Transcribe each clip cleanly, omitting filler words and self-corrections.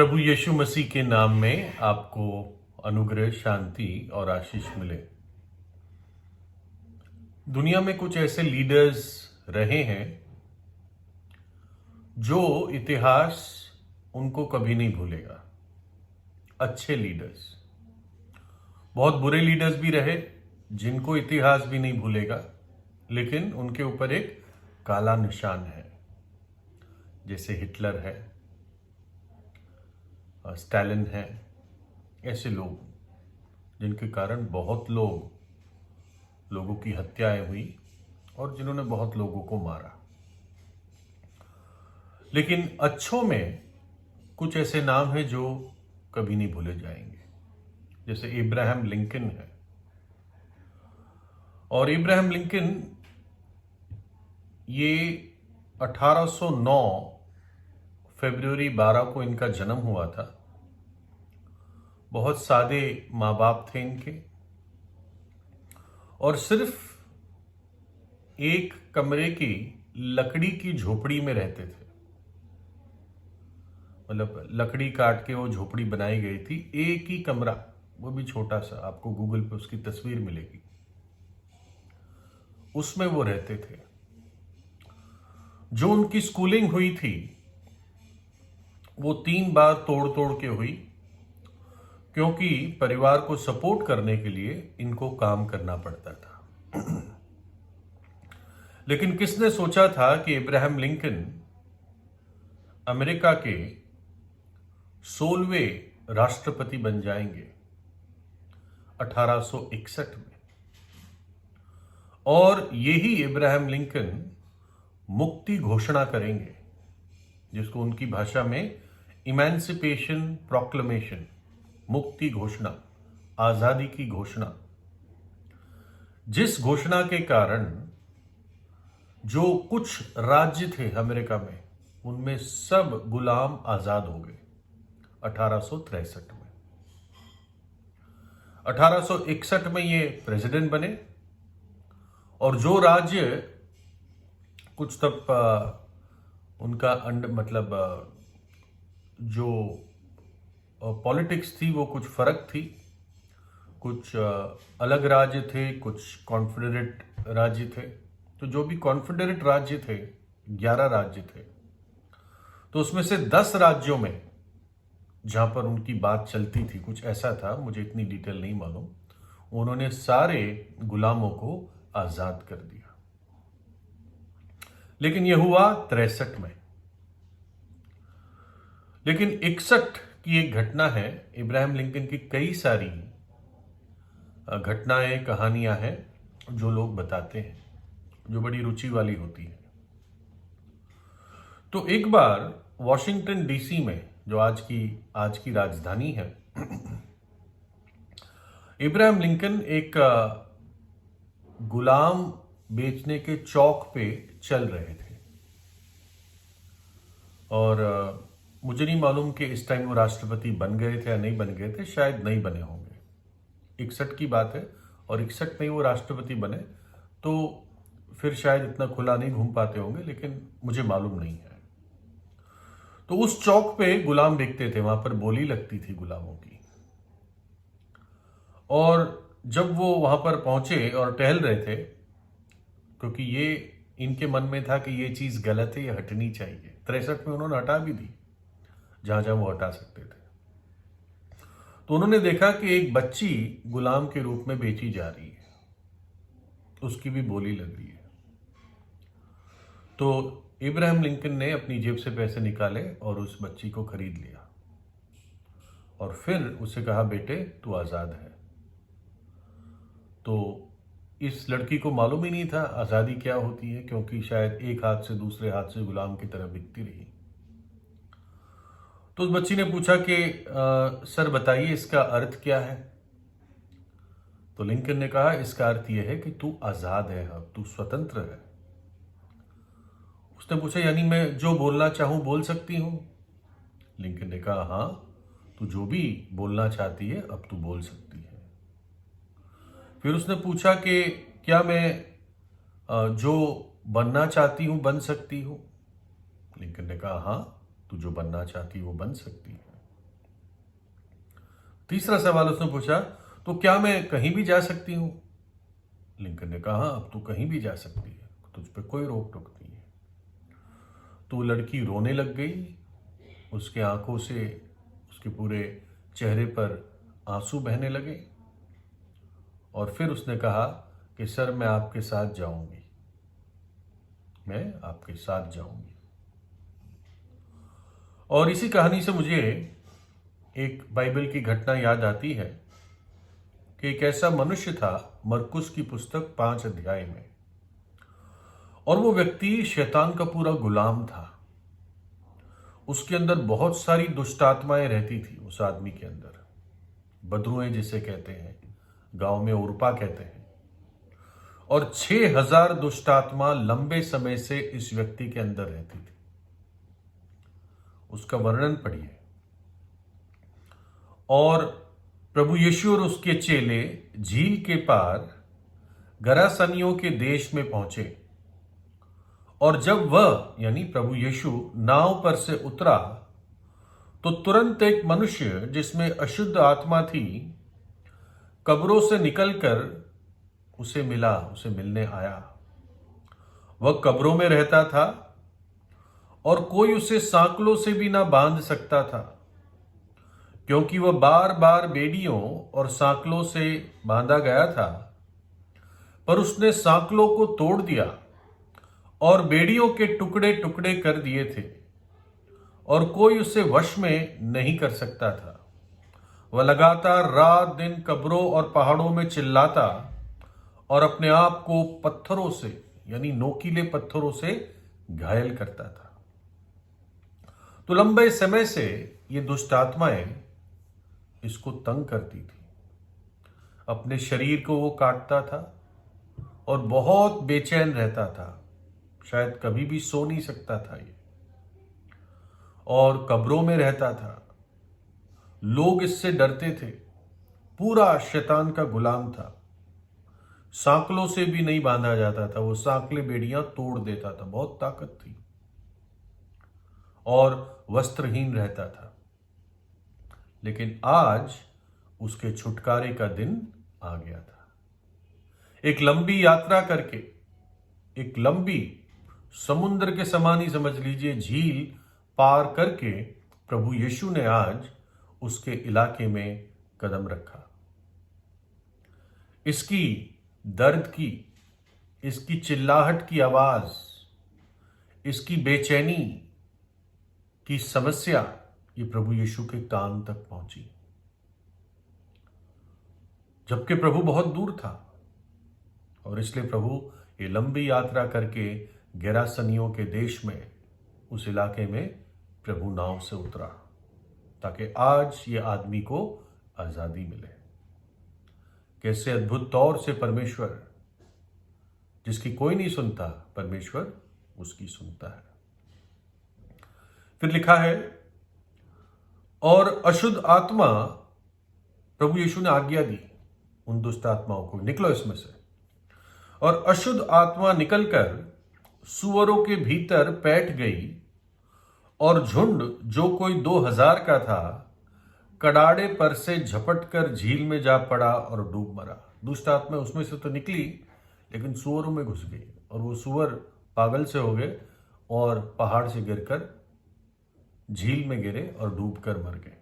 प्रभु यीशु मसीह के नाम में आपको अनुग्रह, शांति और आशीष मिले। दुनिया में कुछ ऐसे लीडर्स रहे हैं जो इतिहास उनको कभी नहीं भूलेगा। अच्छे लीडर्स, बहुत बुरे लीडर्स भी रहे जिनको इतिहास भी नहीं भूलेगा, लेकिन उनके ऊपर एक काला निशान है, जैसे हिटलर है, स्टालिन है। ऐसे लोग जिनके कारण बहुत लोगों की हत्याएं हुई और जिन्होंने बहुत लोगों को मारा। लेकिन अच्छों में कुछ ऐसे नाम हैं जो कभी नहीं भूले जाएंगे, जैसे इब्राहिम लिंकन है। और इब्राहिम लिंकन ये 1809 फरवरी 12 को इनका जन्म हुआ था। बहुत सादे माँ बाप थे इनके, और सिर्फ एक कमरे की लकड़ी की झोपड़ी में रहते थे। मतलब लकड़ी काट के वो झोपड़ी बनाई गई थी, एक ही कमरा, वो भी छोटा सा। आपको गूगल पे उसकी तस्वीर मिलेगी, उसमें वो रहते थे। जो उनकी स्कूलिंग हुई थी वो 3 बार तोड़ के हुई, क्योंकि परिवार को सपोर्ट करने के लिए इनको काम करना पड़ता था। लेकिन किसने सोचा था कि इब्राहिम लिंकन अमेरिका के 16वें राष्ट्रपति बन जाएंगे 1861 में। और यही इब्राहिम लिंकन मुक्ति घोषणा करेंगे, जिसको उनकी भाषा में इमेंसिपेशन प्रोक्लेमेशन, मुक्ति घोषणा, आजादी की घोषणा, जिस घोषणा के कारण जो कुछ राज्य थे अमेरिका में, उनमें सब गुलाम आजाद हो गए 1863 में। 1861 में ये प्रेसिडेंट बने, और जो राज्य कुछ तब उनका जो पॉलिटिक्स थी वो कुछ फर्क थी। कुछ अलग राज्य थे, कुछ कॉन्फेडरेट राज्य थे। तो जो भी कॉन्फेडरेट राज्य थे, 11 राज्य थे, तो उसमें से 10 राज्यों में जहां पर उनकी बात चलती थी, कुछ ऐसा था, मुझे इतनी डिटेल नहीं मालूम, उन्होंने सारे गुलामों को आजाद कर दिया। लेकिन यह हुआ 63 में। लेकिन 61 की एक घटना है। इब्राहिम लिंकन की कई सारी घटनाएं, कहानियां हैं जो लोग बताते हैं, जो बड़ी रुचि वाली होती है। तो एक बार वॉशिंगटन डीसी में, जो आज की राजधानी है, इब्राहिम लिंकन एक गुलाम बेचने के चौक पे चल रहे थे। और मुझे नहीं मालूम कि इस टाइम वो राष्ट्रपति बन गए थे या नहीं बन गए थे, शायद नहीं बने होंगे। 61 की बात है, और 61 में वो राष्ट्रपति बने, तो फिर शायद इतना खुला नहीं घूम पाते होंगे, लेकिन मुझे मालूम नहीं है। तो उस चौक पे गुलाम बिकते थे, वहां पर बोली लगती थी गुलामों की। और जब वो वहां पर पहुंचे और टहल रहे थे, क्योंकि ये इनके मन में था कि ये चीज गलत है, ये हटनी चाहिए। 63 में उन्होंने हटा भी दी जहां जहां वो हटा सकते थे। तो उन्होंने देखा कि एक बच्ची गुलाम के रूप में बेची जा रही है, उसकी भी बोली लग रही है। तो इब्राहिम लिंकन ने अपनी जेब से पैसे निकाले और उस बच्ची को खरीद लिया, और फिर उसे कहा, बेटे तू आजाद है। तो इस लड़की को मालूम ही नहीं था आजादी क्या होती है, क्योंकि शायद एक हाथ से दूसरे हाथ से गुलाम की तरह बिकती रही। तो उस बच्ची ने पूछा कि सर बताइए इसका अर्थ क्या है। तो लिंकन ने कहा, इसका अर्थ यह है कि तू आजाद है, अब तू स्वतंत्र है। उसने पूछा, यानी मैं जो बोलना चाहूं बोल सकती हूं? लिंकन ने कहा, हां, तू जो भी बोलना चाहती है अब तू बोल सकती है। फिर उसने पूछा कि क्या मैं जो बनना चाहती हूं बन सकती हूं? लिंकन ने कहा, हां, तू जो बनना चाहती है वो बन सकती है। तीसरा सवाल उसने पूछा, तो क्या मैं कहीं भी जा सकती हूं? लिंकन ने कहा, हाँ, अब तू कहीं भी जा सकती है, तुझ पे कोई रोक टोक नहीं है। तो लड़की रोने लग गई। उसके आंखों से उसके पूरे चेहरे पर आंसू बहने लगे और फिर उसने कहा कि सर, मैं आपके साथ जाऊंगी, मैं आपके साथ जाऊंगी। और इसी कहानी से मुझे एक बाइबल की घटना याद आती है कि एक ऐसा मनुष्य था मरकुस की पुस्तक 5 अध्याय में, और वो व्यक्ति शैतान का पूरा गुलाम था। उसके अंदर बहुत सारी दुष्ट आत्माएं रहती थी उस आदमी के अंदर, बदरुएं जिसे कहते हैं, गांव में उर्पा कहते हैं। और 6000 दुष्ट आत्मा लंबे समय से इस व्यक्ति के अंदर रहती थी। उसका वर्णन पढ़िए। और प्रभु यीशु और उसके चेले झील के पार गरासनियों के देश में पहुंचे, और जब वह यानी प्रभु यीशु नाव पर से उतरा तो तुरंत एक मनुष्य जिसमें अशुद्ध आत्मा थी कब्रों से निकलकर उसे मिला, उसे मिलने आया। वह कब्रों में रहता था और कोई उसे सांकलों से भी ना बांध सकता था, क्योंकि वह बार बार बेड़ियों और सांकलों से बांधा गया था। पर उसने सांकलों को तोड़ दिया और बेड़ियों के टुकड़े टुकड़े कर दिए थे, और कोई उसे वश में नहीं कर सकता था। वह लगातार रात दिन कब्रों और पहाड़ों में चिल्लाता और अपने आप को पत्थरों से यानी नोकीले पत्थरों से घायल करता था। तो लंबे समय से ये दुष्ट आत्माएं इसको तंग करती थी। अपने शरीर को वो काटता था और बहुत बेचैन रहता था, शायद कभी भी सो नहीं सकता था ये, और कब्रों में रहता था। लोग इससे डरते थे। पूरा शैतान का गुलाम था। सांकलों से भी नहीं बांधा जाता था, वो सांकले बेड़ियां तोड़ देता था, बहुत ताकत थी, और वस्त्रहीन रहता था। लेकिन आज उसके छुटकारे का दिन आ गया था। एक लंबी यात्रा करके, एक लंबी समुद्र के समान ही समझ लीजिए झील पार करके प्रभु यीशु ने आज उसके इलाके में कदम रखा। इसकी दर्द की, इसकी चिल्लाहट की आवाज, इसकी बेचैनी की समस्या ये प्रभु यीशु के कान तक पहुंची, जबकि प्रभु बहुत दूर था। और इसलिए प्रभु ये लंबी यात्रा करके गेरासनियों के देश में, उस इलाके में प्रभु नाव से उतरा, ताकि आज ये आदमी को आजादी मिले। कैसे अद्भुत तौर से परमेश्वर, जिसकी कोई नहीं सुनता, परमेश्वर उसकी सुनता है। फिर लिखा है, और अशुद्ध आत्मा, प्रभु यीशु ने आज्ञा दी उन दुष्ट आत्माओं को, निकलो इसमें से। और अशुद्ध आत्मा निकलकर सुअरों के भीतर बैठ गई, और झुंड जो कोई 2000 का था कड़ाड़े पर से झपट कर झील में जा पड़ा और डूब मरा। दुष्ट आत्मा उसमें से तो निकली, लेकिन सुअरों में घुस गई, और वो सुअर पागल से हो गए और पहाड़ से गिरकर झील में गिरे और डूबकर मर गए,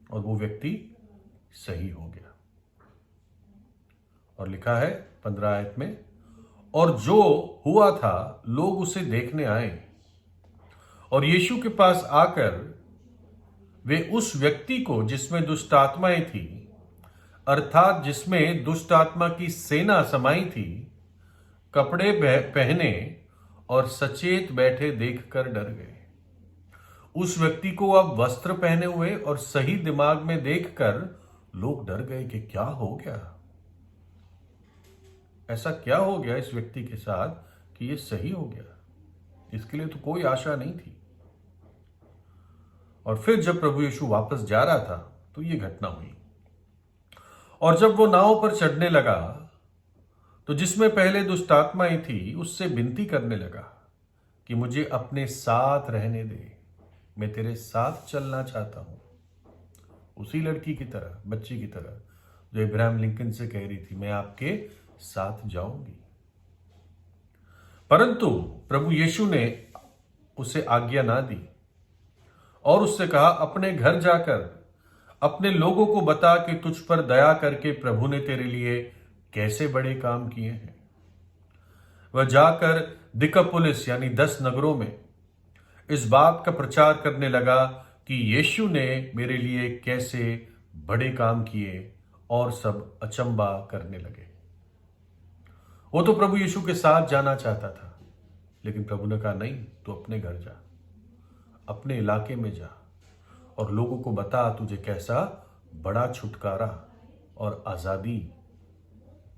और वो व्यक्ति सही हो गया। और लिखा है 15 आयत में, और जो हुआ था लोग उसे देखने आए, और यीशु के पास आकर वे उस व्यक्ति को जिसमें दुष्ट आत्माएं थी, अर्थात जिसमें दुष्ट आत्मा की सेना समाई थी, कपड़े पहने और सचेत बैठे देखकर डर गए। उस व्यक्ति को अब वस्त्र पहने हुए और सही दिमाग में देखकर लोग डर गए कि क्या हो गया, ऐसा क्या हो गया इस व्यक्ति के साथ कि ये सही हो गया। इसके लिए तो कोई आशा नहीं थी। और फिर जब प्रभु यीशु वापस जा रहा था तो ये घटना हुई। और जब वो नाव पर चढ़ने लगा तो जिसमें पहले दुष्ट आत्माएं थी उससे विनती करने लगा कि मुझे अपने साथ रहने दे, मैं तेरे साथ चलना चाहता हूं। उसी लड़की की तरह, बच्ची की तरह, जो इब्राहिम लिंकन से कह रही थी मैं आपके साथ जाऊंगी। परंतु प्रभु यीशु ने उसे आज्ञा ना दी और उससे कहा अपने घर जाकर अपने लोगों को बता कि तुझ पर दया करके प्रभु ने तेरे लिए कैसे बड़े काम किए हैं। वह जाकर दिकापुलिस यानी 10 नगरों में इस बात का प्रचार करने लगा कि यीशु ने मेरे लिए कैसे बड़े काम किए, और सब अचंबा करने लगे। वो तो प्रभु यीशु के साथ जाना चाहता था, लेकिन प्रभु ने कहा नहीं, तू अपने घर जा, अपने इलाके में जा और लोगों को बता तुझे कैसा बड़ा छुटकारा और आजादी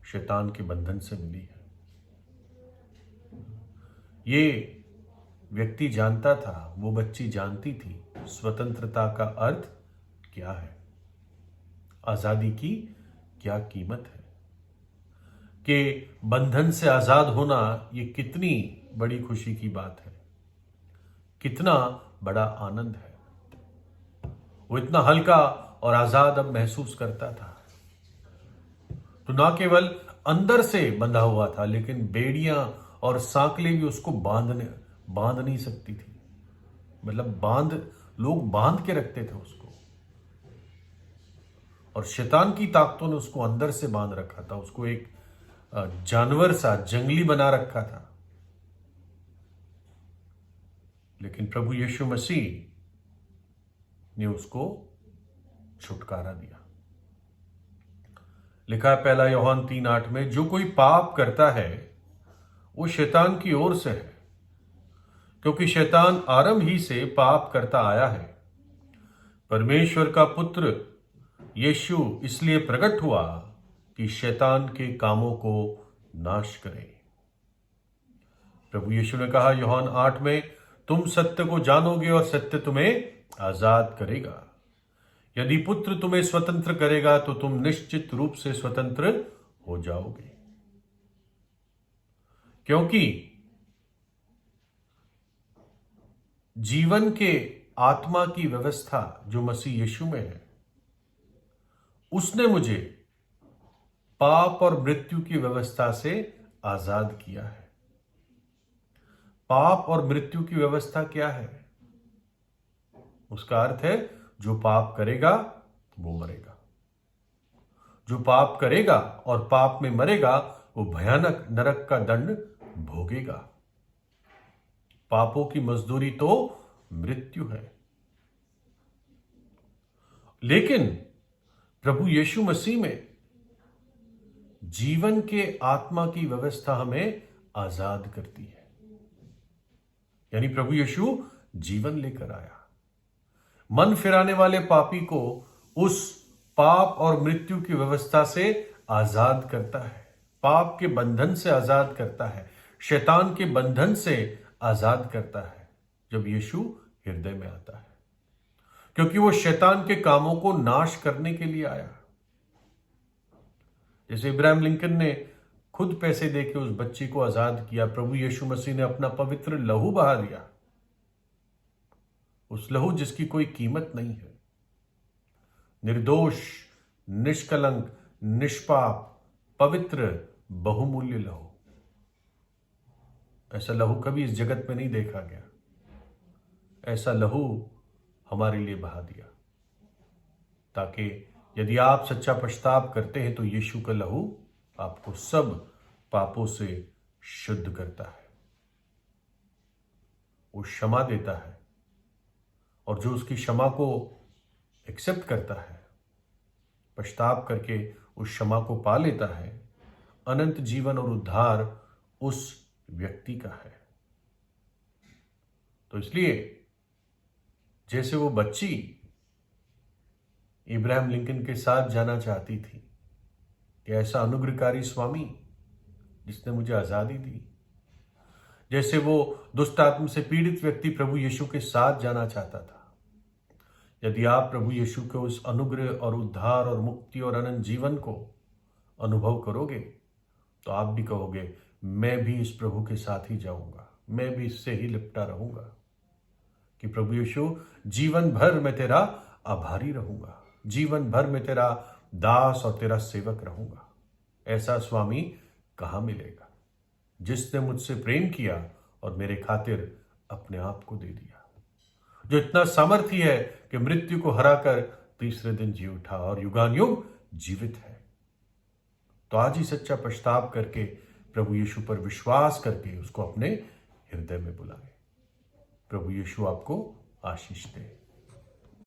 शैतान के बंधन से मिली है। ये व्यक्ति जानता था, वो बच्ची जानती थी स्वतंत्रता का अर्थ क्या है, आजादी की क्या कीमत है, कि बंधन से आजाद होना ये कितनी बड़ी खुशी की बात है, कितना बड़ा आनंद है। वो इतना हल्का और आजाद अब महसूस करता था। तो ना केवल अंदर से बंधा हुआ था, लेकिन बेड़ियां और सांकलें भी उसको बांध नहीं सकती थी। मतलब लोग बांध के रखते थे उसको, और शैतान की ताकतों ने उसको अंदर से बांध रखा था, उसको एक जानवर सा जंगली बना रखा था। लेकिन प्रभु यीशु मसीह ने उसको छुटकारा दिया। लिखा है 1 यूहन्ना 3:8 में, जो कोई पाप करता है वो शैतान की ओर से है, क्योंकि शैतान आरंभ ही से पाप करता आया है। परमेश्वर का पुत्र यीशु इसलिए प्रकट हुआ कि शैतान के कामों को नाश करे। प्रभु यीशु ने कहा यूहन्ना 8 में, तुम सत्य को जानोगे और सत्य तुम्हें आजाद करेगा। यदि पुत्र तुम्हें स्वतंत्र करेगा तो तुम निश्चित रूप से स्वतंत्र हो जाओगे, क्योंकि जीवन के आत्मा की व्यवस्था जो मसीह यीशु में है, उसने मुझे पाप और मृत्यु की व्यवस्था से आजाद किया है। पाप और मृत्यु की व्यवस्था क्या है? उसका अर्थ है जो पाप करेगा वो मरेगा। जो पाप करेगा और पाप में मरेगा वो भयानक नरक का दंड भोगेगा। पापों की मजदूरी तो मृत्यु है। लेकिन प्रभु यीशु मसीह में जीवन के आत्मा की व्यवस्था हमें आजाद करती है। यानी प्रभु यीशु जीवन लेकर आया, मन फिराने वाले पापी को उस पाप और मृत्यु की व्यवस्था से आजाद करता है, पाप के बंधन से आजाद करता है, शैतान के बंधन से आजाद करता है जब यीशु हृदय में आता है, क्योंकि वो शैतान के कामों को नाश करने के लिए आया। जैसे इब्राहिम लिंकन ने खुद पैसे देके उस बच्ची को आजाद किया, प्रभु यीशु मसीह ने अपना पवित्र लहू बहा दिया, उस लहू जिसकी कोई कीमत नहीं है, निर्दोष, निष्कलंक, निष्पाप, पवित्र, बहुमूल्य लहू। ऐसा लहू कभी इस जगत में नहीं देखा गया। ऐसा लहू हमारे लिए बहा दिया, ताकि यदि आप सच्चा पश्चाताप करते हैं तो यीशु का लहू आपको सब पापों से शुद्ध करता है, वो क्षमा देता है, और जो उसकी क्षमा को एक्सेप्ट करता है, पश्चाताप करके उस क्षमा को पा लेता है, अनंत जीवन और उद्धार उस व्यक्ति का है। तो इसलिए जैसे वो बच्ची इब्राहिम लिंकन के साथ जाना चाहती थी कि ऐसा अनुग्रहकारी स्वामी जिसने मुझे आजादी दी, जैसे वो दुष्ट आत्मा से पीड़ित व्यक्ति प्रभु यीशु के साथ जाना चाहता था, यदि आप प्रभु यीशु के उस अनुग्रह और उद्धार और मुक्ति और अनंत जीवन को अनुभव करोगे तो आप भी कहोगे मैं भी इस प्रभु के साथ ही जाऊंगा, मैं भी इससे ही लिपटा रहूंगा, कि प्रभु यीशु जीवन भर मैं तेरा आभारी रहूंगा, जीवन भर में तेरा दास और तेरा सेवक रहूंगा। ऐसा स्वामी कहाँ मिलेगा, जिसने मुझसे प्रेम किया और मेरे खातिर अपने आप को दे दिया, जो इतना सामर्थी है कि मृत्यु को हराकर तीसरे दिन जी उठा और युगानुयुग जीवित है। तो आज ही सच्चा पछताव करके प्रभु यीशु पर विश्वास करके उसको अपने हृदय में बुलाए। प्रभु यीशु आपको आशीष दे।